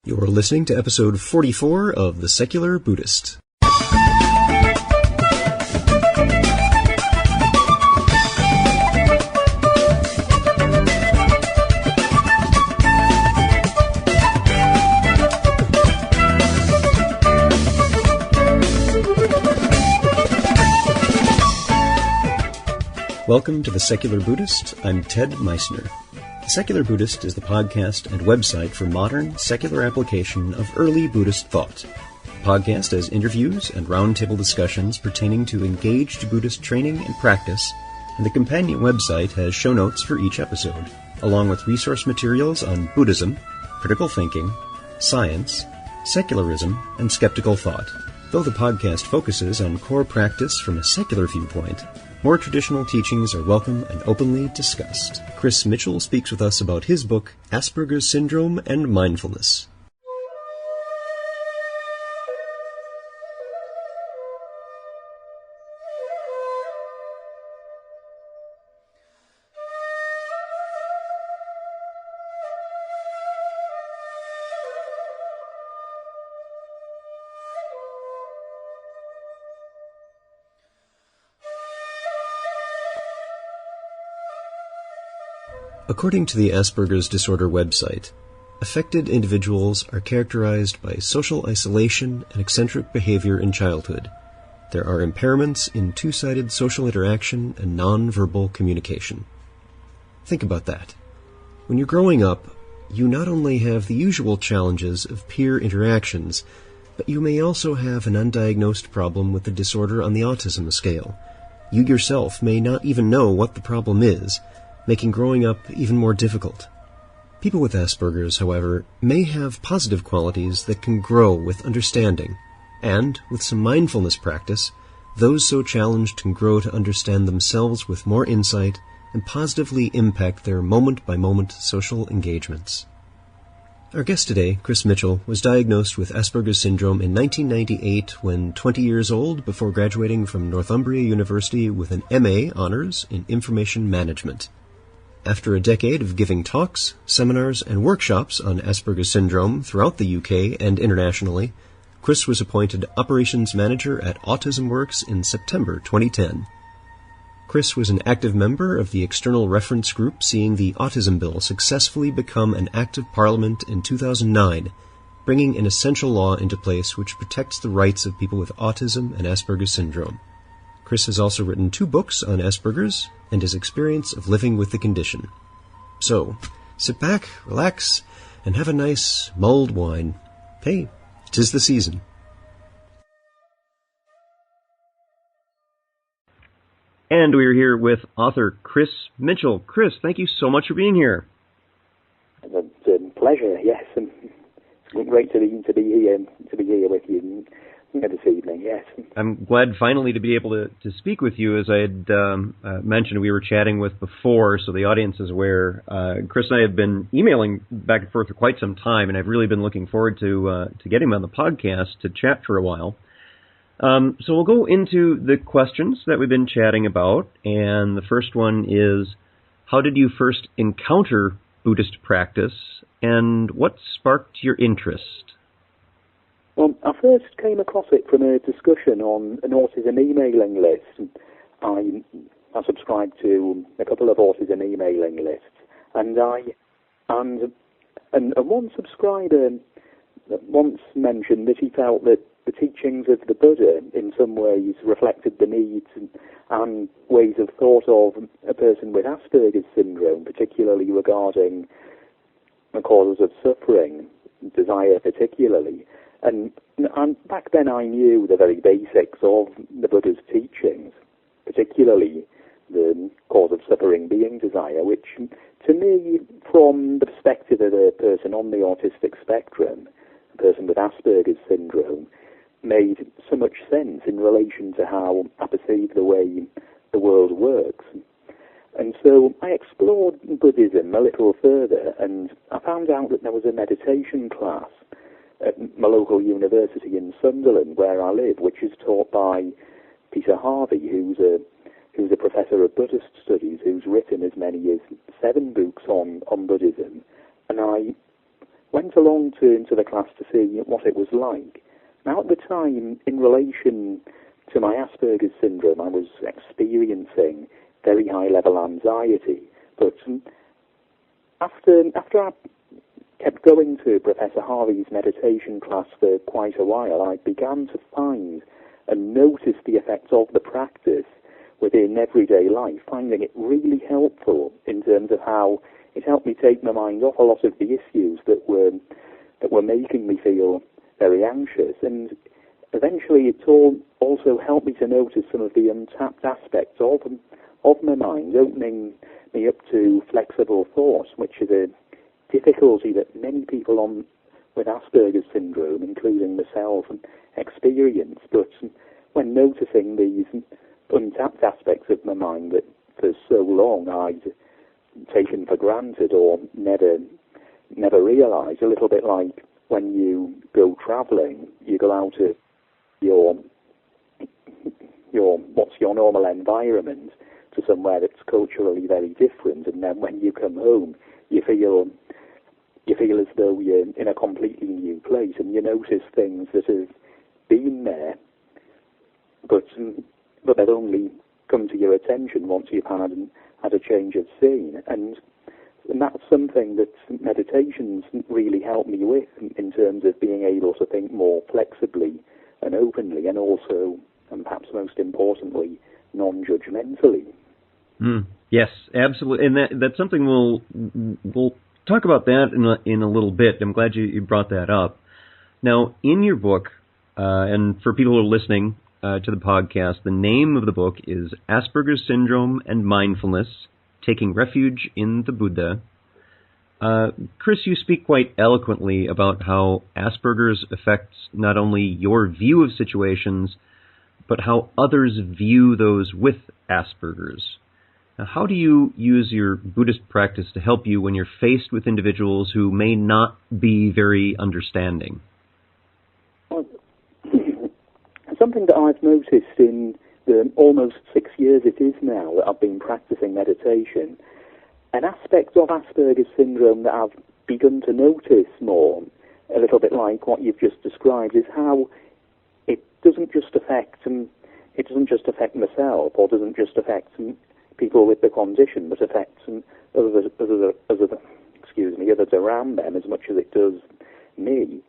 You're listening to episode 44 of The Secular Buddhist. Welcome to The Secular Buddhist. I'm Ted Meissner. The Secular Buddhist is the podcast and website for modern, secular application of early Buddhist thought. The podcast has interviews and roundtable discussions pertaining to engaged Buddhist training and practice, and the companion website has show notes for each episode, along with resource materials on Buddhism, critical thinking, science, secularism, and skeptical thought. Though the podcast focuses on core practice from a secular viewpoint, more traditional teachings are welcome and openly discussed. Chris Mitchell speaks with us about his book, Asperger's Syndrome and Mindfulness. According to the Asperger's Disorder website, affected individuals are characterized by social isolation and eccentric behavior in childhood. There are impairments in two-sided social interaction and non-verbal communication. Think about that. When you're growing up, you not only have the usual challenges of peer interactions, but you may also have an undiagnosed problem with the disorder on the autism scale. You yourself may not even know what the problem is, making growing up even more difficult. People with Asperger's, however, may have positive qualities that can grow with understanding, and, with some mindfulness practice, those so challenged can grow to understand themselves with more insight and positively impact their moment-by-moment social engagements. Our guest today, Chris Mitchell, was diagnosed with Asperger's syndrome in 1998 when 20 years old before graduating from Northumbria University with an MA honors in information management. After a decade of giving talks, seminars, and workshops on Asperger's syndrome throughout the UK and internationally, Chris was appointed Operations Manager at Autism Works in September 2010. Chris was an active member of the external reference group seeing the Autism Bill successfully become an Act of Parliament in 2009, bringing an essential law into place which protects the rights of people with autism and Asperger's syndrome. Chris has also written 2 books on Asperger's and his experience of living with the condition. So, sit back, relax, and have a nice mulled wine. Hey, 'tis the season. And we are here with author Chris Mitchell. Chris, thank you so much for being here. It's a pleasure, yes, and it's great to be here with you this evening, yes. I'm glad finally to be able to speak with you. As I had mentioned, we were chatting with before, so the audience is aware. Chris and I have been emailing back and forth for quite some time, and I've really been looking forward to getting him on the podcast to chat for a while. So we'll go into the questions that we've been chatting about, and the first one is, how did you first encounter Buddhist practice, and what sparked your interest? Well, I first came across it from a discussion on an autism emailing list. I subscribe to a couple of autism emailing lists, and one subscriber once mentioned that he felt that the teachings of the Buddha in some ways reflected the needs and ways of thought of a person with Asperger's syndrome, particularly regarding the causes of suffering, desire particularly. And back then I knew the very basics of the Buddha's teachings, particularly the cause of suffering being desire, which to me, from the perspective of a person on the autistic spectrum, a person with Asperger's syndrome, made so much sense in relation to how I perceive the way the world works. And so I explored Buddhism a little further, and I found out that there was a meditation class at my local university in Sunderland, where I live, which is taught by Peter Harvey, who's a professor of Buddhist studies, who's written as many as 7 books on Buddhism. And I went along to the class to see what it was like. Now, at the time, in relation to my Asperger's syndrome, I was experiencing very high-level anxiety. But after I kept going to Professor Harvey's meditation class for quite a while, I began to find and notice the effects of the practice within everyday life, finding it really helpful in terms of how it helped me take my mind off a lot of the issues that were making me feel very anxious. And eventually it also helped me to notice some of the untapped aspects of my mind, opening me up to flexible thought, which is a difficulty that many people with Asperger's syndrome, including myself, experience. But when noticing these untapped aspects of my mind that for so long I'd taken for granted or never realised, a little bit like when you go travelling, you go out of your what's your normal environment to somewhere that's culturally very different, and then when you come home, you feel as though you're in a completely new place, and you notice things that have been there, but they've only come to your attention once you've had a change of scene, and that's something that meditations really help me with in terms of being able to think more flexibly and openly, and also, and perhaps most importantly, non-judgmentally. Yes, absolutely, and that's something we'll talk about that in a little bit. I'm glad you brought that up. Now, in your book, and for people who are listening to the podcast, the name of the book is Asperger's Syndrome and Mindfulness, Taking Refuge in the Buddha. Chris, you speak quite eloquently about how Asperger's affects not only your view of situations, but how others view those with Asperger's. Now, how do you use your Buddhist practice to help you when you're faced with individuals who may not be very understanding? Well, something that I've noticed in the almost 6 years it is now that I've been practicing meditation, an aspect of Asperger's syndrome that I've begun to notice more, a little bit like what you've just described, is how it doesn't just affect myself, or doesn't just affect people with the condition, but affects others around them as much as it does me.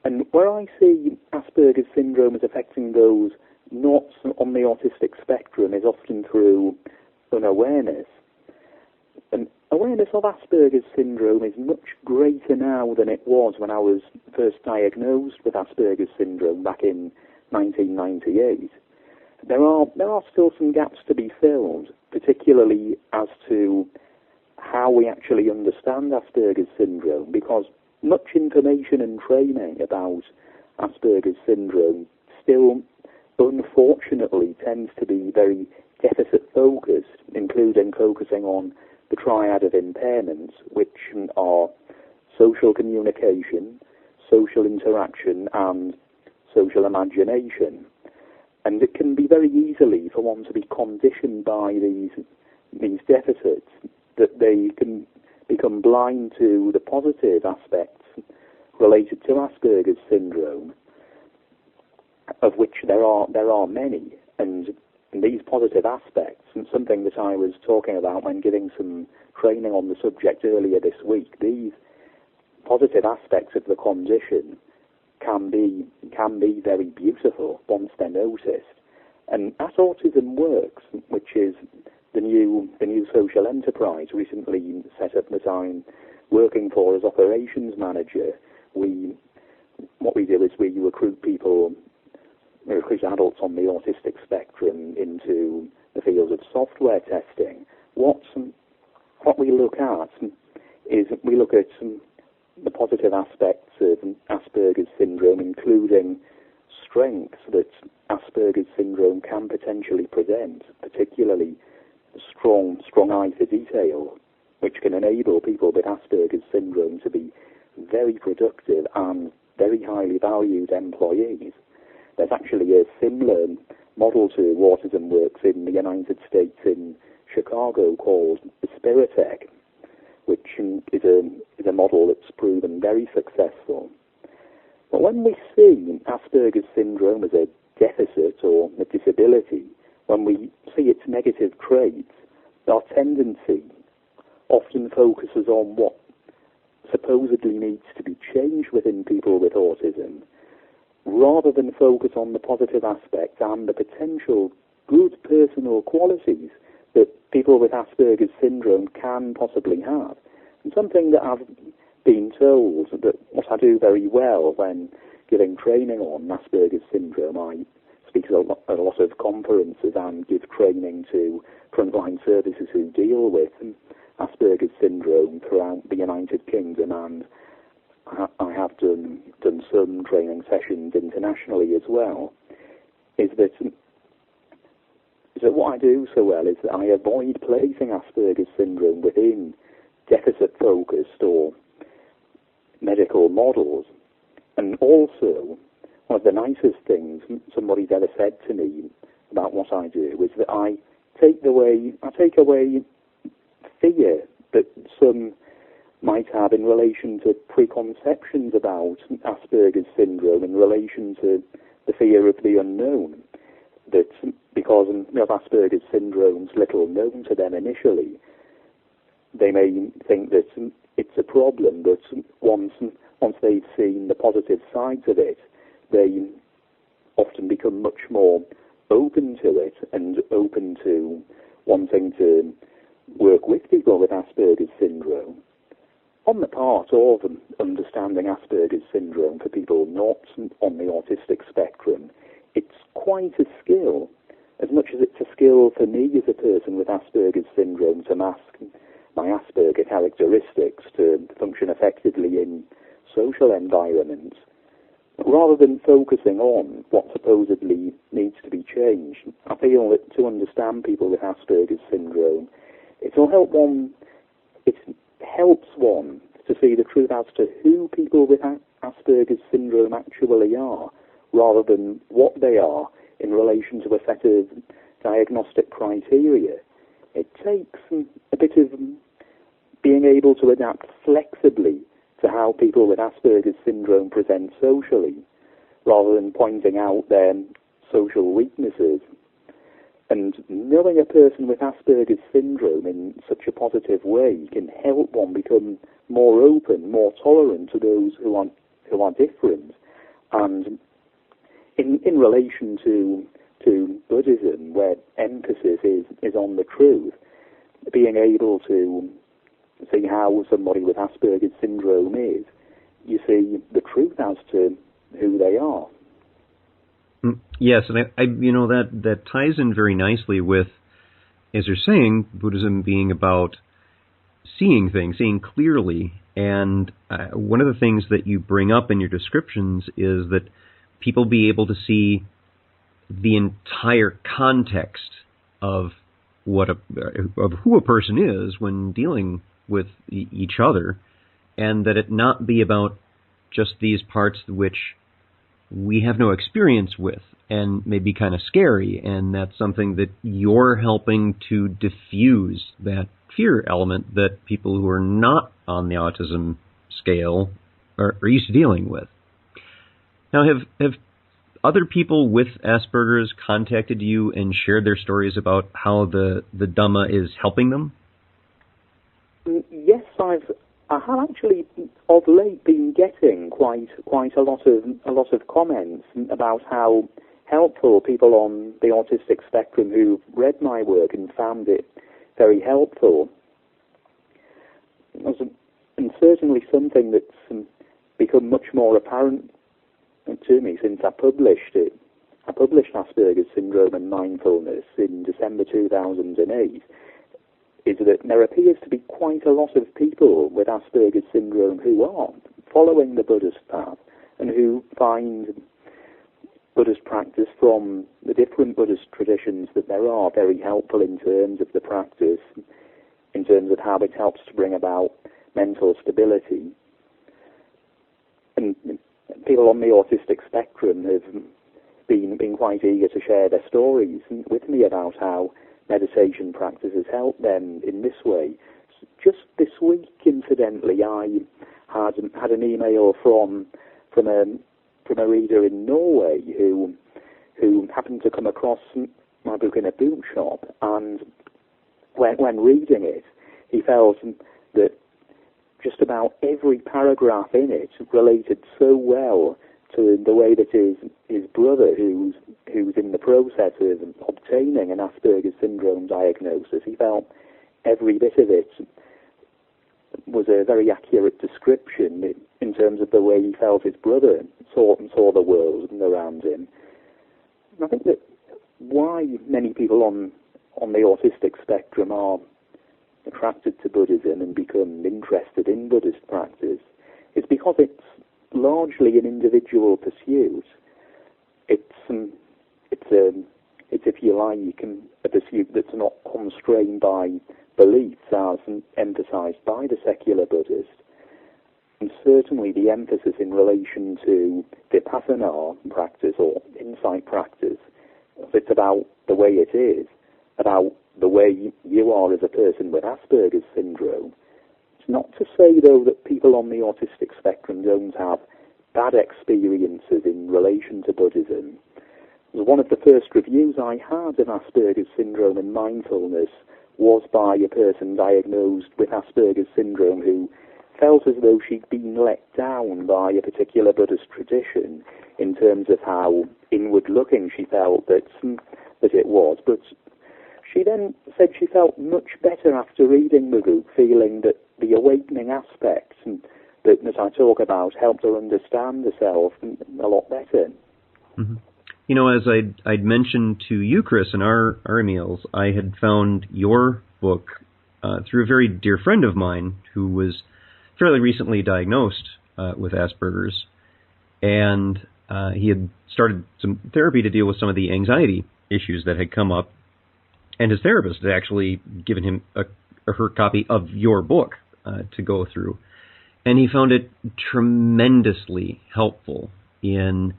And where I see Asperger's syndrome as affecting those not on the autistic spectrum is often through unawareness. And awareness of Asperger's syndrome is much greater now than it was when I was first diagnosed with Asperger's syndrome back in 1998. There are still some gaps to be filled, particularly as to how we actually understand Asperger's syndrome, because much information and training about Asperger's syndrome still, unfortunately, tends to be very deficit-focused, including focusing on the triad of impairments, which are social communication, social interaction, and social imagination. And it can be very easily for one to be conditioned by these deficits, that they can become blind to the positive aspects related to Asperger's syndrome, of which there are many. And these positive aspects, and something that I was talking about when giving some training on the subject earlier this week, these positive aspects of the condition can be very beautiful once they're noticed. And as Autism Works, which is the new social enterprise recently set up that I'm working for as operations manager, what we do is we recruit adults on the autistic spectrum into the field of software testing. What we look at is we look at the positive aspects of Asperger's syndrome, including strengths that Asperger's syndrome can potentially present, particularly strong eye for detail, which can enable people with Asperger's syndrome to be very productive and very highly valued employees. There's actually a similar model to Autism Works in the United States in Chicago called the Spiritech, which is a model that's proven very successful. But when we see Asperger's syndrome as a deficit or a disability, when we see its negative traits, our tendency often focuses on what supposedly needs to be changed within people with autism, rather than focus on the positive aspects and the potential good personal qualities that people with Asperger's syndrome can possibly have. And something that I've been told that what I do very well when giving training on Asperger's syndrome, I speak at a lot of conferences and give training to frontline services who deal with Asperger's syndrome throughout the United Kingdom, and I have done some training sessions internationally as well, is that what I do so well is that I avoid placing Asperger's syndrome within deficit-focused or medical models. And also, one of the nicest things somebody's ever said to me about what I do is that I take away fear that some might have in relation to preconceptions about Asperger's syndrome, in relation to the fear of the unknown. That because of Asperger's syndrome's little known to them initially, they may think that it's a problem, but once they've seen the positive sides of it, they often become much more open to it and open to wanting to work with people with Asperger's syndrome. On the part of understanding Asperger's syndrome for people not on the autistic spectrum, it's quite a skill, as much as it's a skill for me as a person with Asperger's syndrome to mask my Asperger characteristics to function effectively in social environments. Rather than focusing on what supposedly needs to be changed, I feel that to understand people with Asperger's syndrome, it helps one to see the truth as to who people with Asperger's syndrome actually are, rather than what they are in relation to a set of diagnostic criteria. It takes a bit of being able to adapt flexibly to how people with Asperger's syndrome present socially, rather than pointing out their social weaknesses. And knowing a person with Asperger's syndrome in such a positive way can help one become more open, more tolerant to those who are different. And in relation to Buddhism, where emphasis is on the truth, being able to see how somebody with Asperger's syndrome is, you see the truth as to who they are. Yes, and I that ties in very nicely with, as you're saying, Buddhism being about seeing things, seeing clearly. And one of the things that you bring up in your descriptions is that people be able to see the entire context of of who a person is when dealing with each other, and that it not be about just these parts which we have no experience with and may be kind of scary, and that's something that you're helping to diffuse that fear element that people who are not on the autism scale are used to dealing with. Now, have other people with Asperger's contacted you and shared their stories about how the Dhamma is helping them? Yes, I have actually of late been getting quite a lot of comments about how helpful people on the autistic spectrum who've read my work and found it very helpful. And certainly something that's become much more apparent to me since I published it. I published Asperger's Syndrome and Mindfulness in December 2008, is that there appears to be quite a lot of people with Asperger's syndrome who are following the Buddhist path and who find Buddhist practice from the different Buddhist traditions that there are very helpful in terms of the practice, in terms of how it helps to bring about mental stability. And people on the autistic spectrum have been quite eager to share their stories with me about how meditation practice has helped them in this way. Just this week, incidentally, I had an email from a reader in Norway who happened to come across my book in a bookshop, and when reading it, he felt that just about every paragraph in it related so well to the way that his brother, who's in the process of obtaining an Asperger's syndrome diagnosis, he felt every bit of it was a very accurate description in terms of the way he felt his brother saw the world and around him. And I think that why many people on the autistic spectrum are attracted to Buddhism and become interested in Buddhist practice is because it's largely an individual pursuit. It's if you like, a pursuit that's not constrained by beliefs as emphasized by the secular Buddhist. And certainly the emphasis in relation to Vipassana practice or insight practice, it's about the way it is, about the way you are as a person with Asperger's syndrome. It's not to say, though, that people on the autistic spectrum don't have bad experiences in relation to Buddhism. One of the first reviews I had of Asperger's syndrome in Mindfulness was by a person diagnosed with Asperger's syndrome who felt as though she'd been let down by a particular Buddhist tradition in terms of how inward-looking she felt that it was. But she then said she felt much better after reading the book, feeling that the awakening aspects that I talk about helped her understand herself a lot better. Mm-hmm. You know, as I'd mentioned to you, Chris, in our emails, I had found your book through a very dear friend of mine who was fairly recently diagnosed with Asperger's, and he had started some therapy to deal with some of the anxiety issues that had come up, and his therapist had actually given him her copy of your book to go through, and he found it tremendously helpful in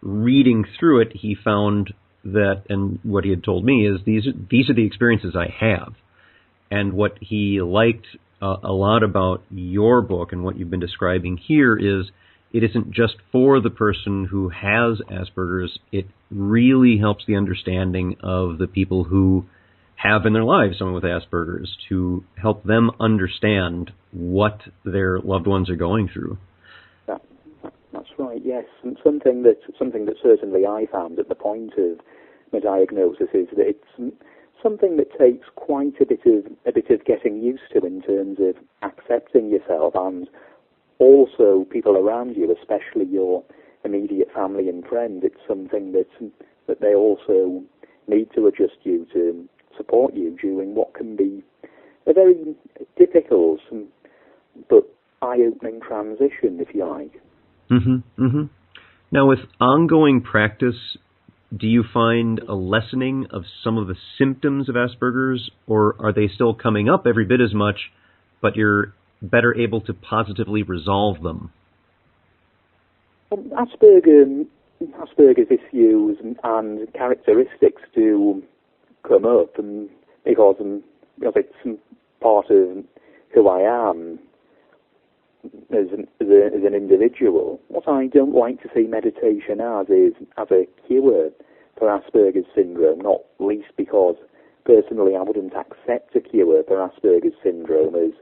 reading through it. He found that, and what he had told me is these are the experiences I have. And what he liked a lot about your book and what you've been describing here is it isn't just for the person who has Asperger's. It really helps the understanding of the people who have in their lives someone with Asperger's, to help them understand what their loved ones are going through. That's right, yes. And something that certainly I found at the point of my diagnosis is that it's something that takes quite a bit of getting used to in terms of accepting yourself, and also people around you, especially your immediate family and friends. It's something that they also need to adjust you to support you during what can be a very difficult but eye-opening transition, if you like. Mm-hmm, mm-hmm. Now, with ongoing practice, do you find a lessening of some of the symptoms of Asperger's, or are they still coming up every bit as much, but you're better able to positively resolve them? Asperger's issues and characteristics do come up, and because it's part of who I am as an individual. What I don't like to see meditation as is as a cure for Asperger's syndrome, not least because personally I wouldn't accept a cure for Asperger's syndrome as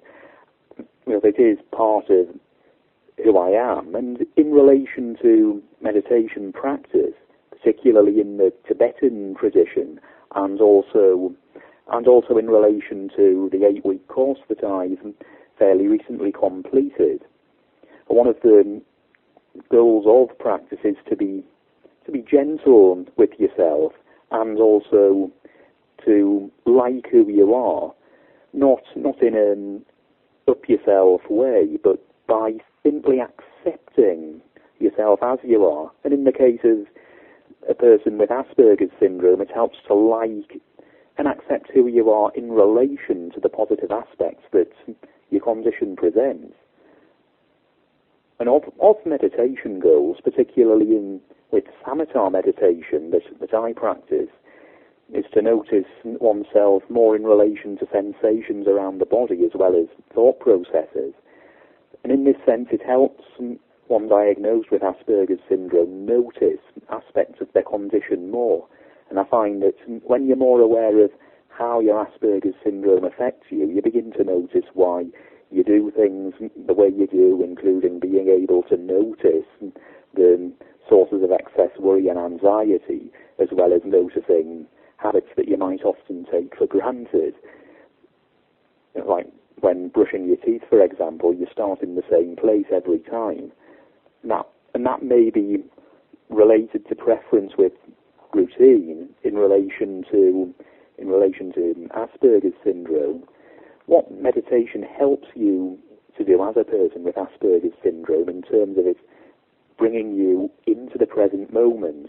it is part of who I am. And in relation to meditation practice, particularly in the Tibetan tradition, and also in relation to the 8-week course that I've fairly recently completed, one of the goals of practice is to be gentle with yourself, and also to like who you are, not in an up yourself way, but by simply accepting yourself as you are. And in the case of a person with Asperger's syndrome, it helps to like and accept who you are in relation to the positive aspects that your condition presents. And of meditation goals, particularly with samatha meditation that I practice, is to notice oneself more in relation to sensations around the body as well as thought processes. And in this sense, it helps one diagnosed with Asperger's syndrome notice aspects of their condition more. And I find that when you're more aware of how your Asperger's syndrome affects you, you begin to notice why you do things the way you do, including being able to notice the sources of excess worry and anxiety, as well as noticing habits that you might often take for granted. Like when brushing your teeth, for example, you start in the same place every time. And that may be related to preference with routine in relation to Asperger's syndrome. What meditation helps you to do as a person with Asperger's syndrome in terms of it bringing you into the present moment,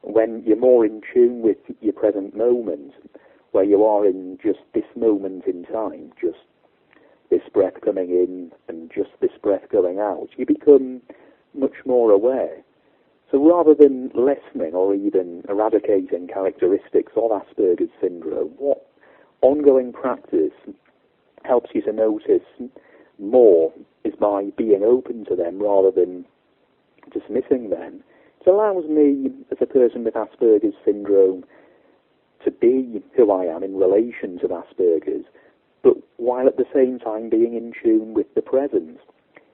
when you're more in tune with your present moment, where you are in just this moment in time, just this breath coming in and just this breath going out, you become much more aware. So rather than lessening or even eradicating characteristics of Asperger's syndrome, what ongoing practice helps you to notice more is by being open to them rather than dismissing them. It allows me, as a person with Asperger's syndrome, to be who I am in relation to Asperger's, but while at the same time being in tune with the present,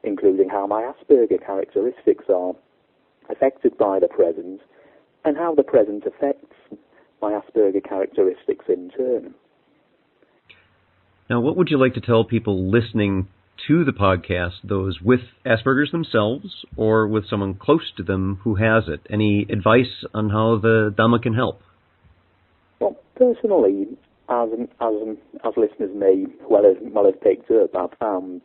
including how my Asperger characteristics are affected by the present, and how the present affects my Asperger characteristics in turn. Now, what would you like to tell people listening to the podcast, those with Asperger's themselves or with someone close to them who has it? Any advice on how the Dhamma can help? Well, personally, as listeners may well have picked up, I've found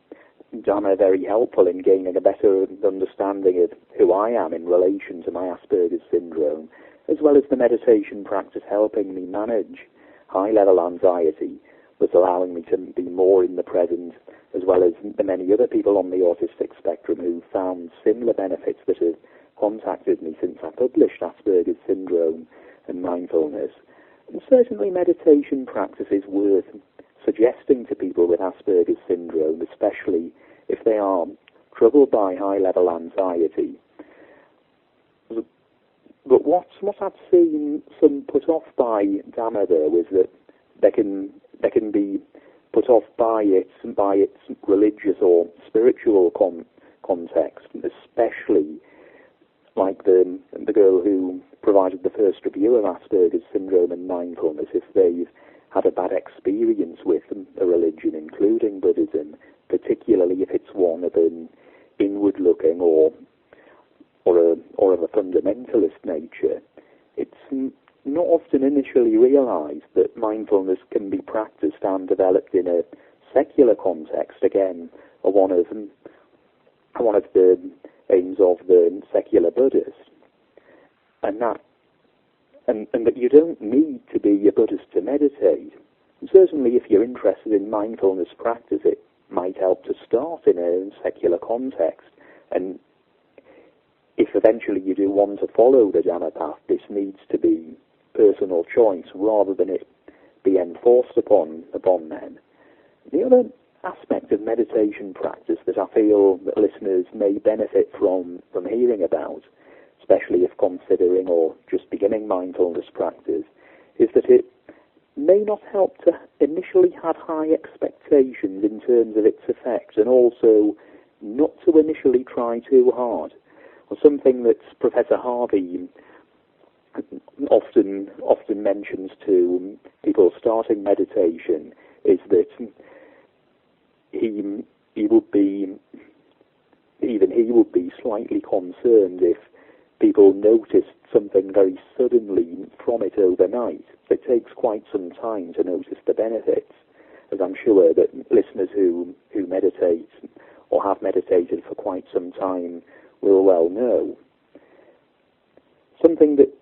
Dhamma very helpful in gaining a better understanding of who I am in relation to my Asperger's syndrome, as well as the meditation practice helping me manage high-level anxiety, but allowing me to be more in the present, as well as the many other people on the autistic spectrum who found similar benefits that have contacted me since I published Asperger's syndrome and mindfulness. And certainly meditation practice is worth suggesting to people with Asperger's syndrome, especially if they are troubled by high-level anxiety. But what I've seen some put off by Dhamma, though, is that they can be put off by its religious or spiritual context, especially like the girl who provided the first review of Asperger's syndrome and mindfulness, if they've had a bad experience with a religion, including Buddhism, particularly if it's one of an inward-looking or of a fundamentalist nature. It's not often initially realized that mindfulness can be practiced and developed in a secular context. Again, one of the aims of the secular Buddhist, and that you don't need to be a Buddhist to meditate. And certainly, if you're interested in mindfulness practice, it might help to start in a secular context. And if eventually you do want to follow the Dhamma path, this needs to be personal choice rather than it be enforced upon them. The other aspect of meditation practice that I feel that listeners may benefit from hearing about, especially if considering or just beginning mindfulness practice, is that it may not help to initially have high expectations in terms of its effects, and also not to initially try too hard. Or something that Professor Harvey often mentions to people starting meditation is that he would be slightly concerned if people noticed something very suddenly from it overnight. It takes quite some time to notice the benefits, as I'm sure that listeners who meditate or have meditated for quite some time will well know. Something that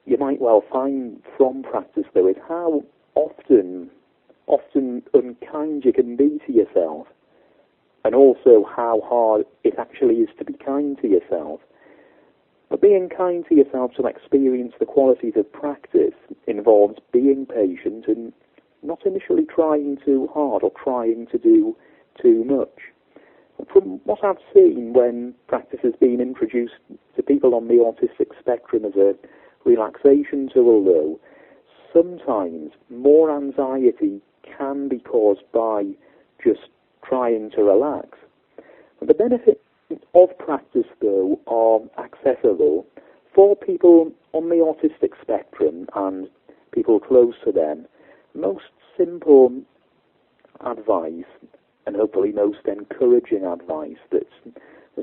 you might well find from practice, though, is how often unkind you can be to yourself, and also how hard it actually is to be kind to yourself. But being kind to yourself to experience the qualities of practice involves being patient and not initially trying too hard or trying to do too much. From what I've seen when practice has been introduced to people on the autistic spectrum as a relaxation tool, though, sometimes more anxiety can be caused by just trying to relax. The benefits of practice, though, are accessible for people on the autistic spectrum and people close to them. Most simple advice, and hopefully most encouraging advice that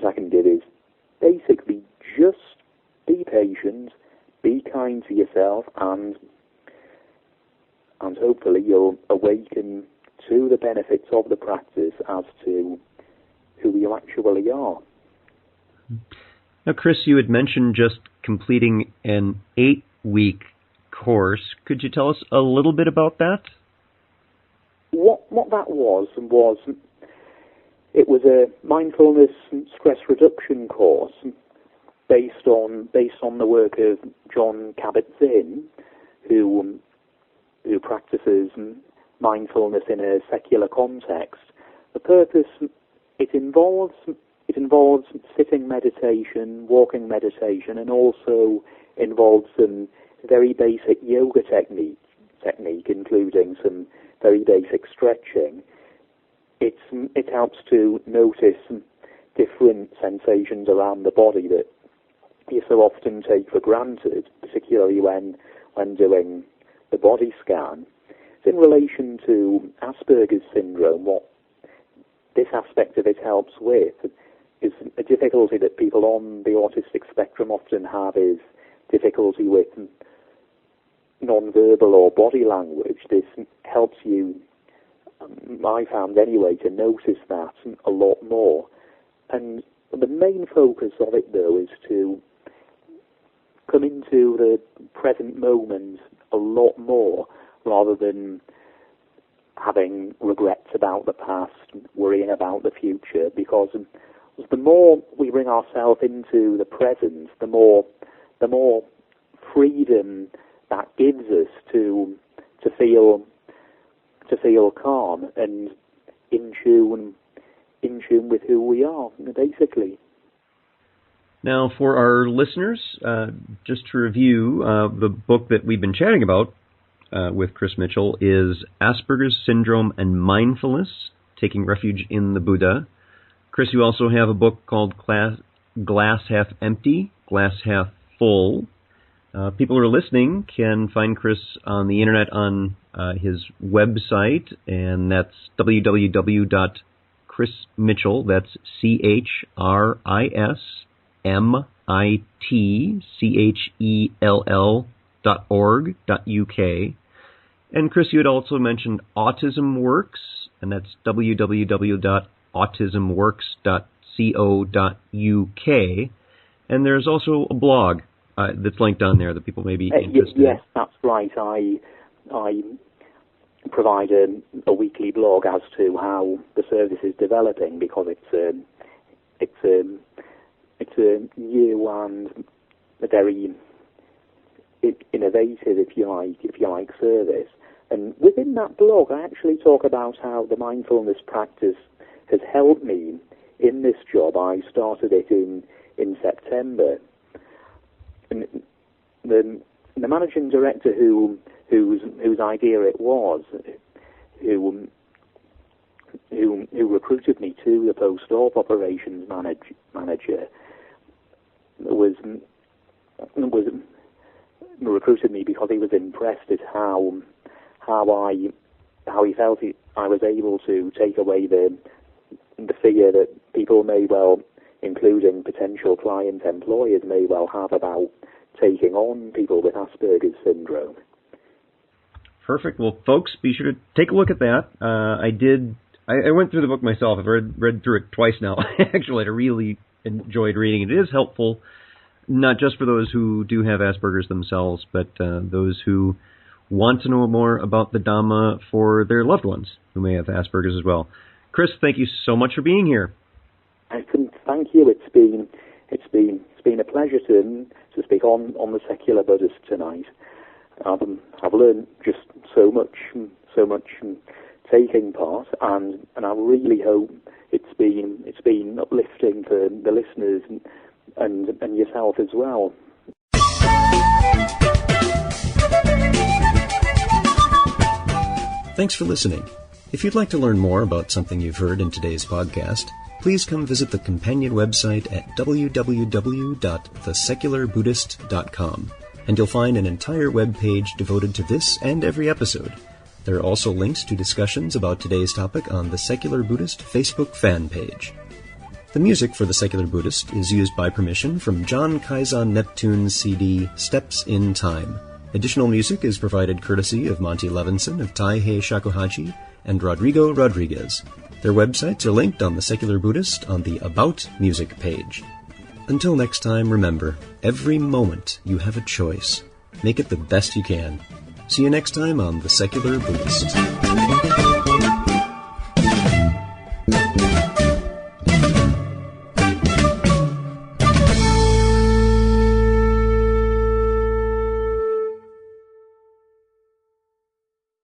I can give, is basically just be patient, be kind to yourself, and hopefully you'll awaken to the benefits of the practice as to who you actually are. Now, Chris, you had mentioned just completing an 8-week course. Could you tell us a little bit about that? What that was, it was a mindfulness stress reduction course based on the work of John Kabat-Zinn, who practices mindfulness in a secular context. The purpose, it involves sitting meditation, walking meditation, and also involves some very basic yoga technique, including some very basic stretching. It helps to notice different sensations around the body that you so often take for granted, particularly when doing the body scan. It's in relation to Asperger's syndrome. What this aspect of it helps with is a difficulty that people on the autistic spectrum often have, is difficulty with non-verbal or body language. This helps you, I found anyway, to notice that a lot more. And the main focus of it, though, is to come into the present moment a lot more, rather than having regrets about the past, worrying about the future, because the more we bring ourselves into the present, the more freedom that gives us to feel calm and in tune with who we are, basically. Now, for our listeners, just to review, the book that we've been chatting about with Chris Mitchell is Asperger's Syndrome and Mindfulness, Taking Refuge in the Buddha. Chris, you also have a book called Glass Half Empty, Glass Half Full. People who are listening can find Chris on the internet on his website, and that's www.chrismitchell, that's CHRISMITCHELL.org.uk. And Chris, you had also mentioned Autism Works, and that's www.autismworks.co.uk. And there's also a blog that's linked on there that people may be interested in. Yes, that's right. I provide a weekly blog as to how the service is developing, because it's a new and a very innovative, if you like, service. And within that blog, I actually talk about how the mindfulness practice has helped me in this job. I started it in September, and the managing director whose idea it was, who recruited me to the post-op operations manager, was recruited me because he was impressed at how he felt I was able to take away the fear that people may well, including potential client employers, may well have about taking on people with Asperger's syndrome. Perfect. Well, folks, be sure to take a look at that. I went through the book myself. I've read through it twice now. Actually, I really enjoyed reading it. It is helpful, not just for those who do have Asperger's themselves, but those who want to know more about the Dhamma for their loved ones who may have Asperger's as well. Chris, thank you so much for being here. Thank you. It's been a pleasure to speak on the Secular Buddhist tonight. I've learned just so much taking part, and I really hope it's been uplifting for the listeners and yourself as well. Thanks for listening. If you'd like to learn more about something you've heard in today's podcast, please come visit the companion website at www.thesecularbuddhist.com, and you'll find an entire web page devoted to this and every episode. There are also links to discussions about today's topic on the Secular Buddhist Facebook fan page. The music for the Secular Buddhist is used by permission from John Kaizan Neptune's CD, Steps in Time. Additional music is provided courtesy of Monty Levinson of Taihei Shakuhachi and Rodrigo Rodriguez. Their websites are linked on the Secular Buddhist on the About Music page. Until next time, remember, every moment you have a choice. Make it the best you can. See you next time on The Secular Buddhist.